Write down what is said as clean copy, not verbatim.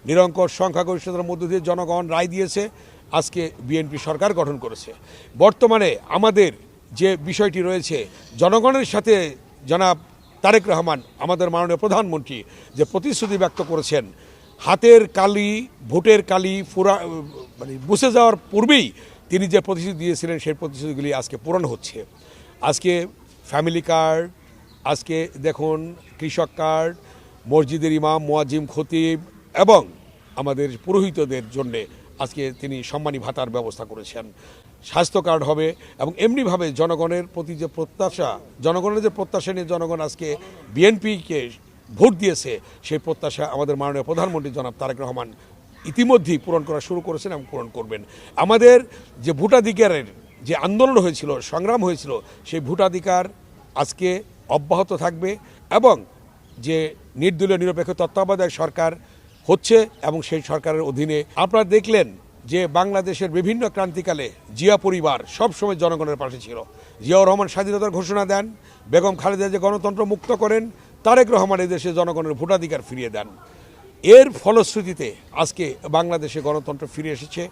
নিরঙ্কুশ সংখ্যাগরিষ্ঠতার মধ্য দিয়ে জনগণ রায় দিয়েছে, আজকে বিএনপি সরকার গঠন করেছে। বর্তমানে আমাদের যে বিষয়টি রয়েছে, জনগণের সাথে জনাব তারেক রহমান আমাদের মাননীয় প্রধানমন্ত্রী যে প্রতিশ্রুতি ব্যক্ত করেছেন, হাতের কালি ভোটের কালি মুছে যাওয়ার পূর্বেই তিনি যে প্রতিশ্রুতি দিয়েছিলেন সেই প্রতিশ্রুতিগুলি আজকে পূরণ হচ্ছে। আজকে ফ্যামিলি কার্ড, আজকে দেখুন কৃষক কার্ড, মসজিদের ইমাম মুয়াজ্জিম খতিব এবং আমাদের পুরোহিতদের জন্যে আজকে তিনি সম্মানী ভাতার ব্যবস্থা করেছেন। স্বাস্থ্য কার্ড হবে এবং এমনিভাবে জনগণের প্রতি যে প্রত্যাশা, জনগণের যে প্রত্যাশা নিয়ে জনগণ আজকে বিএনপিকে ভোট দিয়েছে, সেই প্রত্যাশা আমাদের মাননীয় প্রধানমন্ত্রী জনাব তারেক রহমান ইতিমধ্যেই পূরণ করা শুরু করেছেন এবং পূরণ করবেন। আমাদের যে ভোটাধিকারের যে আন্দোলন হয়েছিল, সংগ্রাম হয়েছিল, সেই ভোটাধিকার আজকে অব্যাহত থাকবে এবং যে নির্দলীয় নিরপেক্ষ তত্ত্বাবধায়ক সরকার হচ্ছে এবং সেই সরকারের অধীনে আপনারা দেখলেন যে বাংলাদেশের বিভিন্ন ক্রান্তিকালে জিয়া পরিবার সবসময় জনগণের পাশে ছিল। জিয়াউর রহমান স্বাধীনতার ঘোষণা দেন, বেগম খালেদা যে গণতন্ত্র মুক্ত করেন, তারেক রহমান এদেশে জনগণের ভোটাধিকার ফিরিয়ে দেন। এর ফলশ্রুতিতে আজকে বাংলাদেশে গণতন্ত্র ফিরে এসেছে।